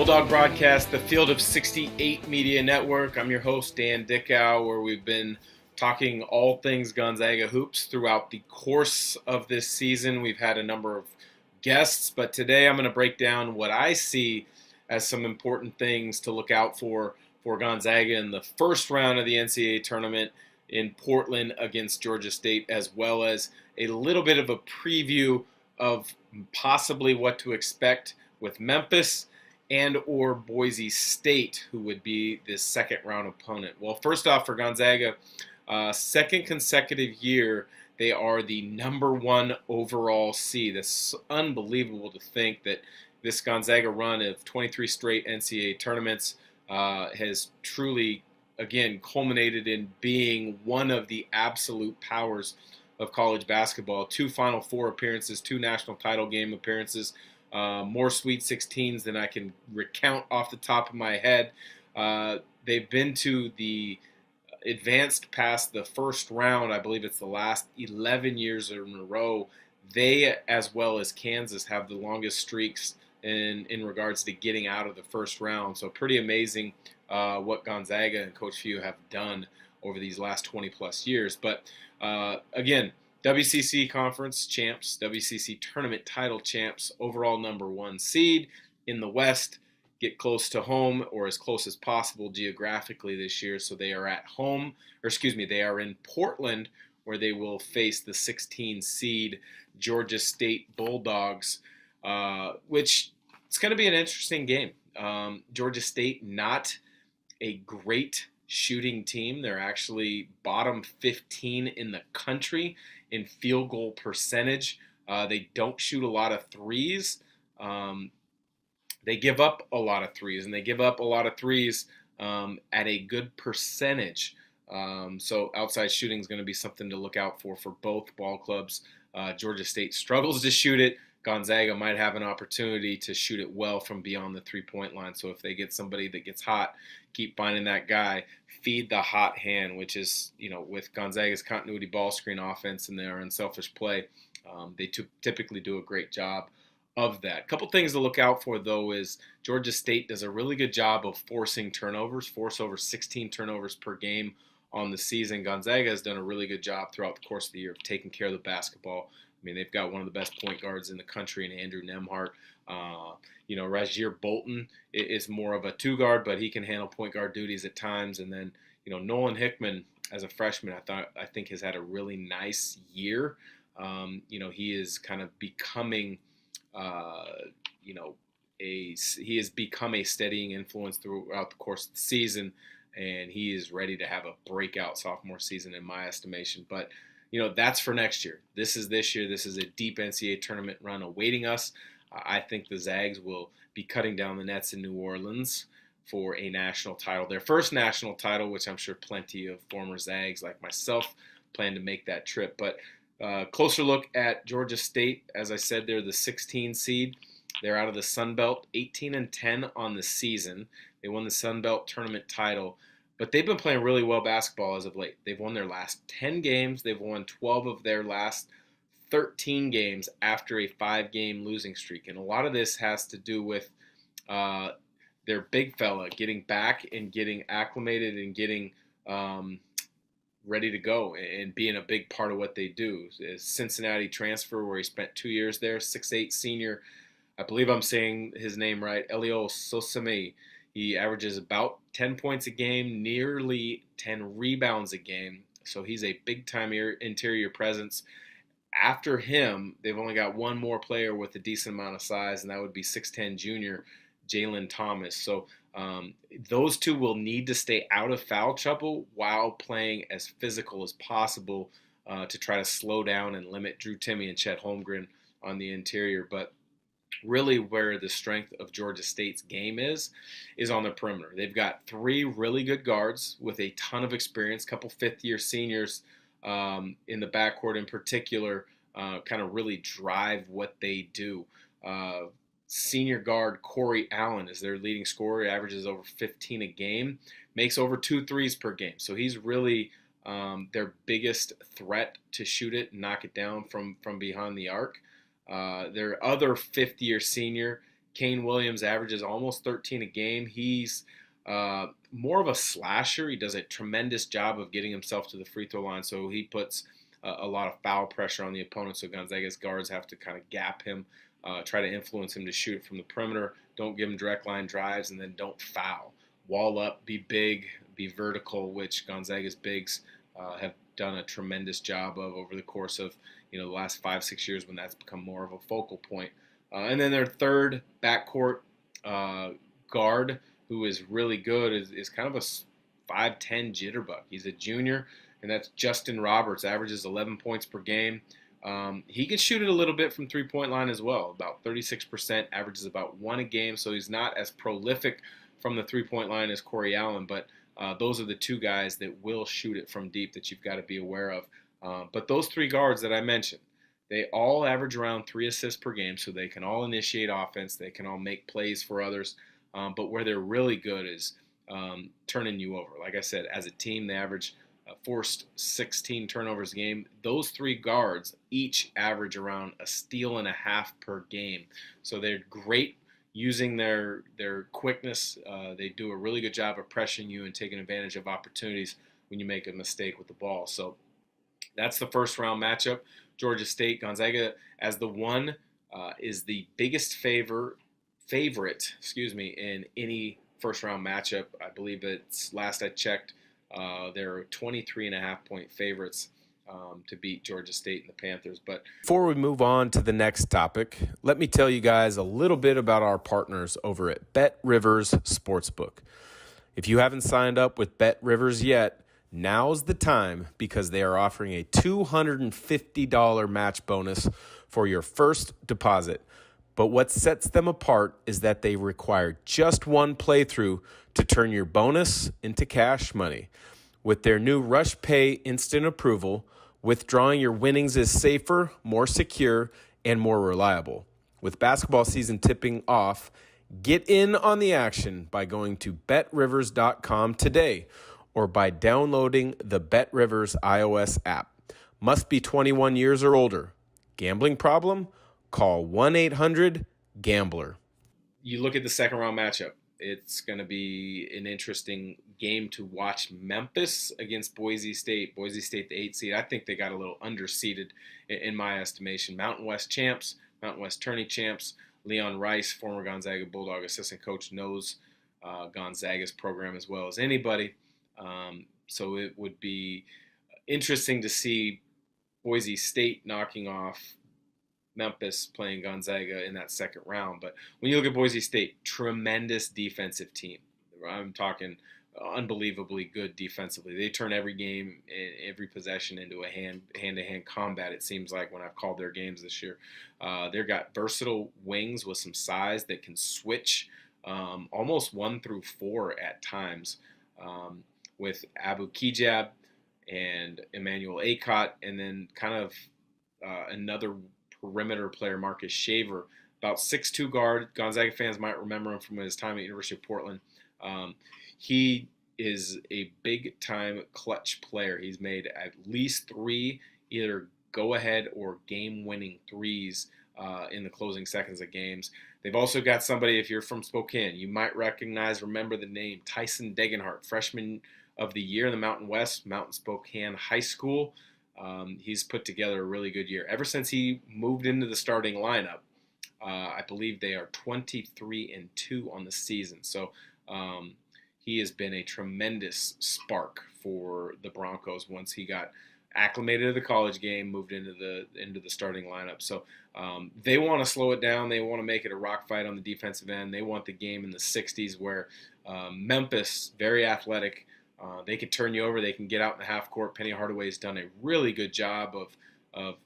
Bulldog broadcast, the Field of 68 Media Network. I'm your host, Dan Dickau, where we've been talking all things Gonzaga hoops throughout the course of this season. We've had a number of guests, but today I'm going to break down what I see as some important things to look out for Gonzaga in the first round of the NCAA tournament in Portland against Georgia State, as well as a little bit of a preview of possibly what to expect with Memphis and or Boise State, who would be the second round opponent. Well, first off, for Gonzaga, second consecutive year, they are the number one overall seed. It's unbelievable to think that this Gonzaga run of 23 straight NCAA tournaments has truly, again, culminated in being one of the absolute powers of college basketball. 2 Final Four appearances, 2 national title game appearances, more Sweet 16s than I can recount off the top of my head. They've been to the advanced past the first round. I believe it's the last 11 years in a row. They, as well as Kansas, have the longest streaks in regards to getting out of the first round. So pretty amazing what Gonzaga and Coach Few have done over these last 20-plus years. But again, WCC Conference champs, WCC Tournament title champs, overall number 1 seed in the West, get close to home or as close as possible geographically this year. So they are at home, they are in Portland, where they will face the 16 seed Georgia State Bulldogs, which it's going to be an interesting game. Georgia State, not a great shooting team. They're actually bottom 15 in the country in field goal percentage. They don't shoot a lot of threes. They give up a lot of threes, and they give up a lot of threes at a good percentage. So outside shooting is going to be something to look out for both ball clubs. Georgia State struggles to shoot it. Gonzaga might have an opportunity to shoot it well from beyond the three-point line. So if they get somebody that gets hot, keep finding that guy, feed the hot hand, which is, with Gonzaga's continuity ball screen offense and their unselfish play, they typically do a great job of that. A couple things to look out for, though, is Georgia State does a really good job of forcing turnovers, force over 16 turnovers per game on the season. Gonzaga has done a really good job throughout the course of the year of taking care of the basketball. I mean, they've got one of the best point guards in the country in Andrew Nembhard. Rasir Bolton is more of a 2-guard, but he can handle point guard duties at times. And then, Nolan Hickman, as a freshman, I think has had a really nice year. He is kind of becoming, he has become a steadying influence throughout the course of the season, and he is ready to have a breakout sophomore season in my estimation. But that's for next year. This is this year. This is a deep NCAA tournament run awaiting us. I think the Zags will be cutting down the nets in New Orleans for a national title. Their first national title, which I'm sure plenty of former Zags like myself plan to make that trip. But closer look at Georgia State. As I said, they're the 16 seed. They're out of the Sun Belt, 18-10 on the season. They won the Sun Belt tournament title. But they've been playing really well basketball as of late. They've won their last 10 games. They've won 12 of their last 13 games after a 5-game losing streak. And a lot of this has to do with their big fella getting back and getting acclimated and getting ready to go and being a big part of what they do. His Cincinnati transfer, where he spent 2 years there, 6'8" senior. I believe I'm saying his name right, Elio Sosame. He averages about 10 points a game, nearly 10 rebounds a game. So he's a big-time interior presence. After him, they've only got one more player with a decent amount of size, and that would be 6'10 junior Jalen Thomas. So those two will need to stay out of foul trouble while playing as physical as possible to try to slow down and limit Drew Timme and Chet Holmgren on the interior. But really where the strength of Georgia State's game is on the perimeter. They've got 3 really good guards with a ton of experience, a couple fifth-year seniors in the backcourt in particular, kind of really drive what they do. Senior guard Corey Allen is their leading scorer. He averages over 15 a game, makes over 2 threes per game. So he's really their biggest threat to shoot it and knock it down from behind the arc. Their other fifth-year senior Kane Williams averages almost 13 a game. He's more of a slasher. He does a tremendous job of getting himself to the free throw line, so he puts a lot of foul pressure on the opponent, so Gonzaga's guards have to kind of gap him, try to influence him to shoot it from the perimeter. Don't give him direct line drives, and then don't foul. Wall up, be big, be vertical, which Gonzaga's bigs have done a tremendous job of over the course of the last 5-6 years when that's become more of a focal point. And then their third backcourt guard, who is really good, is kind of a 5'10" jitterbug. He's a junior, and that's Justin Roberts. Averages 11 points per game. He can shoot it a little bit from three-point line as well, about 36%, averages about 1 a game, so he's not as prolific from the three-point line as Corey Allen, but those are the two guys that will shoot it from deep that you've got to be aware of. But those three guards that I mentioned, they all average around 3 assists per game, so they can all initiate offense. They can all make plays for others. But where they're really good is turning you over. Like I said, as a team, they average forced 16 turnovers a game. Those three guards each average around a steal and a half per game. So they're great using their quickness. They do a really good job of pressuring you and taking advantage of opportunities when you make a mistake with the ball. So that's the first round matchup. Georgia State, Gonzaga as the one is the biggest favorite, in any first round matchup. I believe it's, last I checked, they're 23.5 point favorites to beat Georgia State and the Panthers. But before we move on to the next topic, let me tell you guys a little bit about our partners over at BetRivers Sportsbook. If you haven't signed up with BetRivers yet, now's the time, because they are offering a $250 match bonus for your first deposit. But what sets them apart is that they require just one playthrough to turn your bonus into cash money. With their new Rush Pay instant approval, withdrawing your winnings is safer, more secure, and more reliable. With basketball season tipping off, get in on the action by going to betrivers.com today, or by downloading the BetRivers iOS app. Must be 21 years or older. Gambling problem? Call 1-800-GAMBLER. You look at the second round matchup. It's going to be an interesting game to watch. Memphis against Boise State. Boise State, the 8 seed. I think they got a little underseeded in my estimation. Mountain West champs, Mountain West tourney champs. Leon Rice, former Gonzaga Bulldog assistant coach, knows Gonzaga's program as well as anybody. So it would be interesting to see Boise State knocking off Memphis, playing Gonzaga in that second round. But when you look at Boise State, tremendous defensive team. I'm talking unbelievably good defensively. They turn every game and every possession into a hand-to-hand combat, it seems like, when I've called their games this year. They've got versatile wings with some size that can switch almost 1 through 4 at times, with Abu Kijab and Emmanuel Akot, and then kind of another perimeter player, Marcus Shaver, about 6'2" guard. Gonzaga fans might remember him from his time at University of Portland. He is a big-time clutch player. He's made at least 3 either go-ahead or game-winning threes in the closing seconds of games. They've also got somebody, if you're from Spokane, you might remember the name, Tyson Degenhart, freshman of the year in the Mountain West, Mountain Spokane High School. He's put together a really good year. Ever since he moved into the starting lineup, I believe they are 23-2 on the season. So he has been a tremendous spark for the Broncos once he got acclimated to the college game, moved into the starting lineup. So they want to slow it down. They want to make it a rock fight on the defensive end. They want the game in the 60s, where Memphis, very athletic, they can turn you over. They can get out in the half court. Penny Hardaway's done a really good job of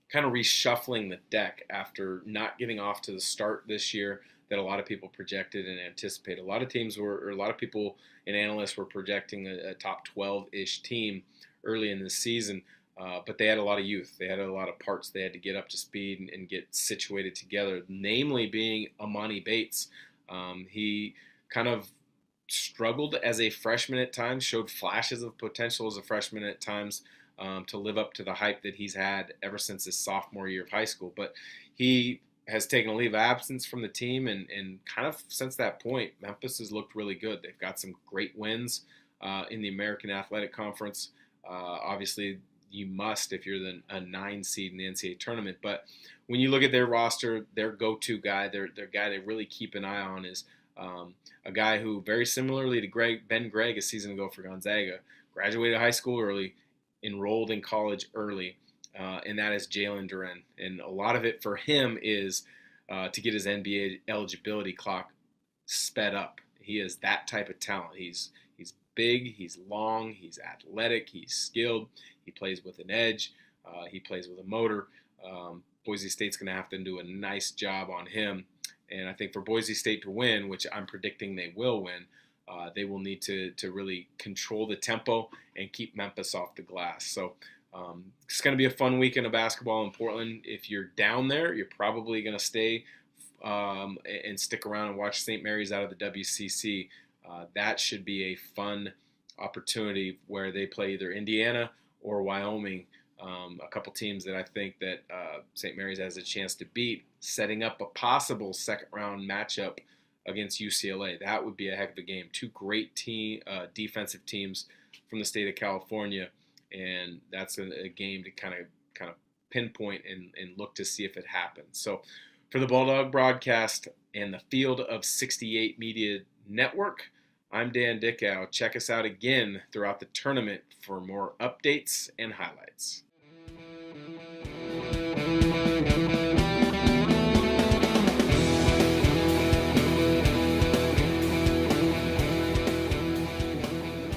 kind of reshuffling the deck after not getting off to the start this year that a lot of people projected and anticipated. A lot of people and analysts were projecting a top 12-ish team early in the season, but they had a lot of youth. They had a lot of parts they had to get up to speed and get situated together, namely being Amani Bates. He kind of struggled as a freshman at times, showed flashes of potential as a freshman at times to live up to the hype that he's had ever since his sophomore year of high school. But he has taken a leave of absence from the team, and kind of since that point, Memphis has looked really good. They've got some great wins in the American Athletic Conference. Obviously, you must if you're a 9 seed in the NCAA tournament. But when you look at their roster, their go-to guy, their guy they really keep an eye on is a guy who, very similarly to Ben Gregg a season ago for Gonzaga, graduated high school early, enrolled in college early, and that is Jalen Duren. And a lot of it for him is to get his NBA eligibility clock sped up. He is that type of talent. He's big, he's long, he's athletic, he's skilled, he plays with an edge, he plays with a motor. Boise State's going to have to do a nice job on him. And I think for Boise State to win, which I'm predicting they will win, they will need to really control the tempo and keep Memphis off the glass. So it's going to be a fun weekend of basketball in Portland. If you're down there, you're probably going to stay and stick around and watch St. Mary's out of the WCC. That should be a fun opportunity where they play either Indiana or Wyoming, a couple teams that I think that St. Mary's has a chance to beat, setting up a possible second-round matchup against UCLA. That would be a heck of a game. Two great defensive teams from the state of California, and that's a game to kind of pinpoint and look to see if it happens. So for the Bulldog broadcast and the Field of 68 Media Network, I'm Dan Dickau. Check us out again throughout the tournament for more updates and highlights.